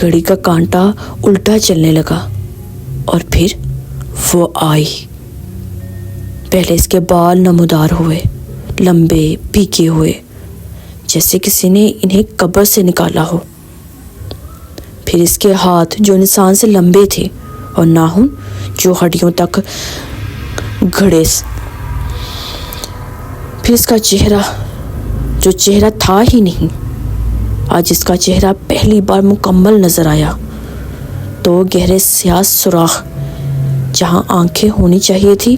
گھڑی کا کانٹا الٹا چلنے لگا اور پھر وہ آئی۔ پہلے اس کے بال نمودار ہوئے، لمبے پیکے ہوئے، جیسے کسی نے انہیں قبر سے نکالا ہو۔ پھر اس کے ہاتھ جو انسان سے لمبے تھے اور ناخن جو ہڈیوں تک گھڑے۔ پھر اس کا چہرہ جو چہرہ تھا ہی نہیں، آج اس کا چہرہ پہلی بار مکمل نظر آیا۔ تو گہرے سیاہ سوراخ، جہاں آنکھیں ہونی چاہیے تھی،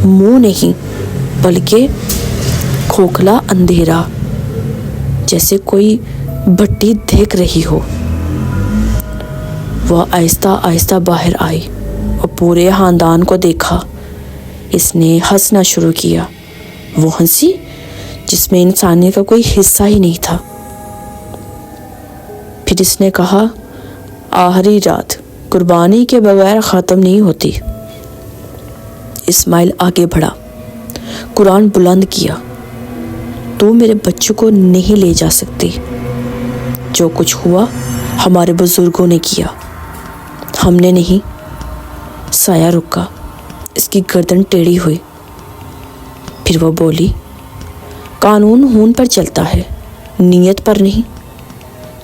منہ نہیں بلکہ کھوکھلا اندھیرا، جیسے کوئی بھٹی دیکھ رہی ہو۔ وہ آہستہ آہستہ باہر آئی اور پورے خاندان کو دیکھا۔ اس نے ہنسنا شروع کیا، وہ ہنسی جس میں انسانیت کا کوئی حصہ ہی نہیں تھا۔ پھر اس نے کہا، آخری رات قربانی کے بغیر ختم نہیں ہوتی۔ اسماعیل آگے بڑھا، قرآن بلند کیا، تو میرے بچوں کو نہیں لے جا سکتی۔ جو کچھ ہوا ہمارے بزرگوں نے کیا، ہم نے نہیں۔ سایہ رکا، اس کی گردن ٹیڑھی ہوئی۔ پھر وہ بولی، قانون خون پر چلتا ہے، نیت پر نہیں۔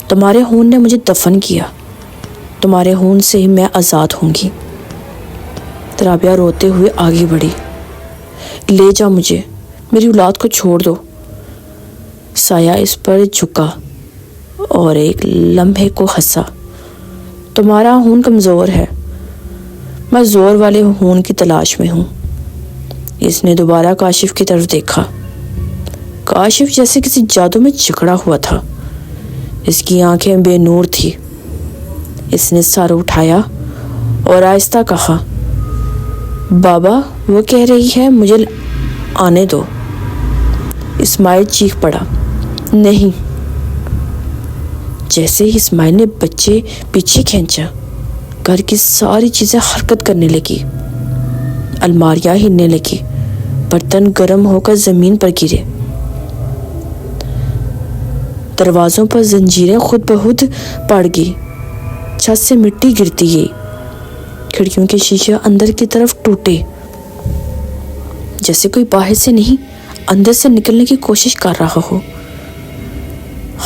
تمہارے خون نے مجھے دفن کیا، تمہارے خون سے ہی میں آزاد ہوں گی۔ رابعہ روتے ہوئے آگے بڑھی، لے جا مجھے، میری اولاد کو چھوڑ دو۔ سایہ اس پر جھکا اور ایک لمحے کو ہنسا، تمہارا خون کمزور ہے، میں زور والے خون کی تلاش میں ہوں۔ اس نے دوبارہ کاشف کی طرف دیکھا۔ کاشف جیسے کسی جادو میں جکڑا ہوا تھا، اس کی آنکھیں بے نور تھی۔ اس نے سر اٹھایا اور آہستہ کہا، بابا وہ کہہ رہی ہے مجھے آنے دو۔ اسماعیل چیخ پڑا، نہیں۔ جیسے ہی اسماعیل نے بچے پیچھے کھینچا، گھر کی ساری چیزیں حرکت کرنے لگی، الماریاں ہلنے لگی، برتن گرم ہو کر زمین پر گرے، دروازوں پر زنجیریں خود بخود پڑ گئی، چھت سے مٹی گرتی گئی، کھڑکیوں کے شیشے اندر کی طرف ٹوٹے، جیسے کوئی باہر سے نہیں اندر سے نکلنے کی کوشش کر رہا ہو۔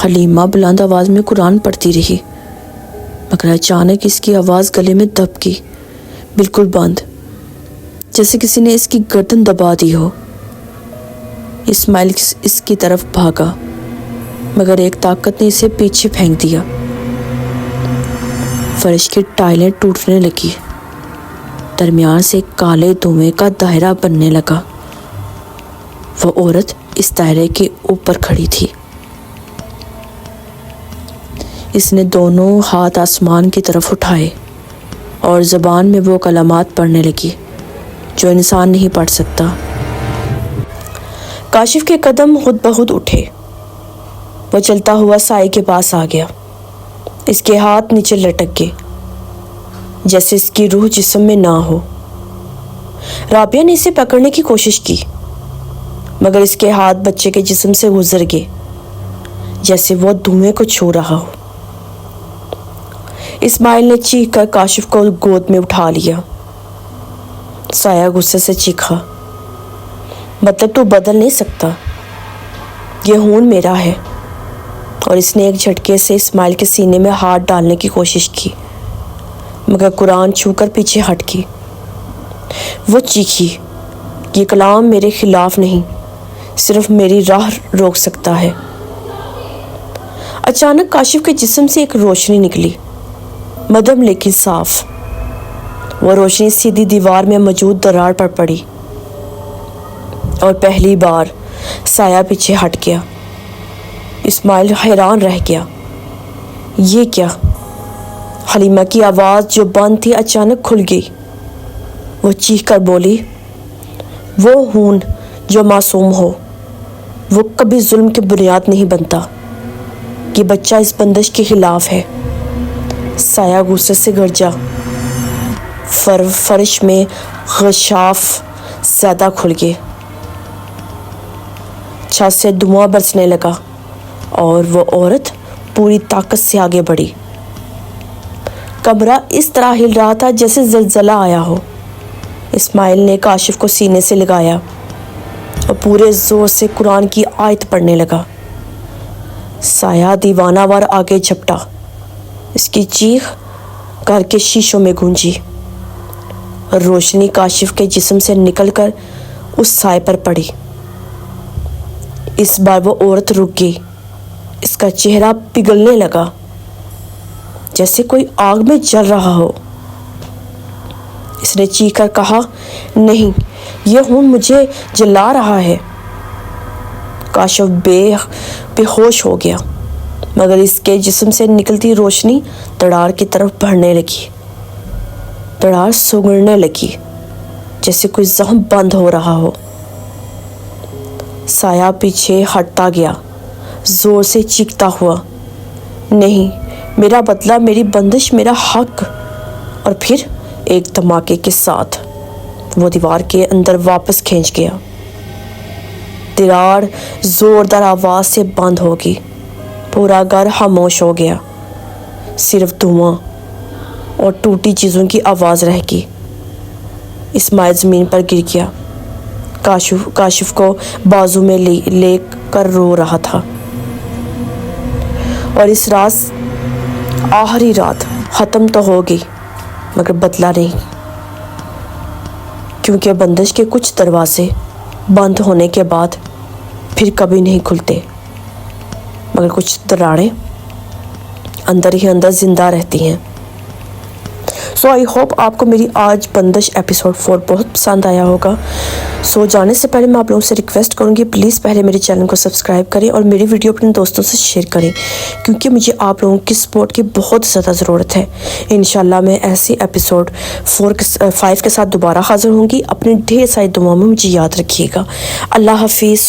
حلیمہ بلند آواز میں قرآن پڑھتی رہی، مگر اچانک اس کی آواز گلے میں دب گئی، بالکل بند، جیسے کسی نے اس کی گردن دبا دی ہو۔ اسماعیل اس کی طرف بھاگا، مگر ایک طاقت نے اسے پیچھے پھینک دیا۔ فرش کی ٹائلیں ٹوٹنے لگی، درمیان سے ایک کالے دھوئیں کا دائرہ بننے لگا۔ وہ عورت اس دائرے کے اوپر کھڑی تھی۔ اس نے دونوں ہاتھ آسمان کی طرف اٹھائے اور زبان میں وہ کلمات پڑھنے لگی جو انسان نہیں پڑھ سکتا۔ کاشف کے قدم خود بخود اٹھے، وہ چلتا ہوا سائے کے پاس آ گیا۔ اس کے ہاتھ نیچے لٹک گئے، جیسے اس کی روح جسم میں نہ ہو۔ رابعہ نے اسے پکڑنے کی کوشش کی، مگر اس کے ہاتھ بچے کے جسم سے گزر گئے، جیسے وہ دھوئیں کو چھو رہا ہو۔ اسماعیل نے چیخ کر کاشف کو گود میں اٹھا لیا۔ سایہ غصے سے چیخا، مطلب تو بدل نہیں سکتا، یہ خون میرا ہے۔ اور اس نے ایک جھٹکے سے اسماعیل کے سینے میں ہاتھ ڈالنے کی کوشش کی، مگر قرآن چھو کر پیچھے ہٹ گئی۔ وہ چیخی، یہ کلام میرے خلاف نہیں، صرف میری راہ روک سکتا ہے۔ اچانک کاشف کے جسم سے ایک روشنی نکلی، مدھم لیکن صاف۔ وہ روشنی سیدھی دیوار میں موجود دراڑ پر پڑی اور پہلی بار سایہ پیچھے ہٹ گیا۔ اسماعیل حیران رہ گیا، یہ کیا؟ حلیمہ کی آواز جو بند تھی اچانک کھل گئی۔ وہ چیخ کر بولی، وہ خون جو معصوم ہو، وہ کبھی ظلم کی بنیاد نہیں بنتا۔ یہ بچہ اس بندش کے خلاف ہے۔ سایہ غصے سے گرجا، فرش میں غشاف زیادہ کھل گئے، چھت سے دھواں برسنے لگا اور وہ عورت پوری طاقت سے آگے بڑھی۔ کمرہ اس طرح ہل رہا تھا جیسے زلزلہ آیا ہو۔ اسماعیل نے کاشف کو سینے سے لگایا اور پورے زور سے قرآن کی آیت پڑھنے لگا۔ سایہ دیوانہ وار آگے جھپٹا۔ اس کی چیخ گھر کے شیشوں میں گونجی اور روشنی کاشف کے جسم سے نکل کر اس سائے پر پڑی۔ اس بار وہ عورت رک گئی۔ اس کا چہرہ پگھلنے لگا جیسے کوئی آگ میں جل رہا ہو۔ اس نے چیخ کر کہا، نہیں، یہ خون مجھے جلا رہا ہے۔ کاشف بے ہوش ہو گیا، مگر اس کے جسم سے نکلتی روشنی تڑاڑ کی طرف بڑھنے لگی۔ تڑاڑ سگڑنے لگی جیسے کوئی زخم بند ہو رہا ہو۔ سایہ پیچھے ہٹتا گیا، زور سے چیختا ہوا، نہیں، میرا بدلہ، میری بندش، میرا حق۔ اور پھر ایک دھماکے کے ساتھ وہ دیوار کے اندر واپس کھینچ گیا۔ تڑاڑ زوردار آواز سے بند ہو گئی۔ پورا گھر خاموش ہو گیا، صرف دھواں اور ٹوٹی چیزوں کی آواز رہ گئی۔ اسماعیل زمین پر گر گیا، کاشف کو بازو میں لے کر رو رہا تھا۔ اور اس رات، آخری رات ختم تو ہو گئی مگر بدلہ نہیں، کیونکہ بندش کے کچھ دروازے بند ہونے کے بعد پھر کبھی نہیں کھلتے، مگر کچھ دراڑیں اندر ہی اندر زندہ رہتی ہیں۔ سو آئی ہوپ آپ کو میری آج بندش ایپیسوڈ 4 بہت پسند آیا ہوگا۔ سو جانے سے پہلے میں آپ لوگوں سے ریکویسٹ کروں گی، پلیز پہلے میرے چینل کو سبسکرائب کریں اور میری ویڈیو اپنے دوستوں سے شیئر کریں، کیونکہ مجھے آپ لوگوں کی سپورٹ کی بہت زیادہ ضرورت ہے۔ انشاءاللہ میں ایسی ایپیسوڈ 5 کے ساتھ دوبارہ حاضر ہوں گی۔ اپنے ڈھیر ساری دعاؤں میں مجھے یاد رکھیے گا۔ اللہ حافظ۔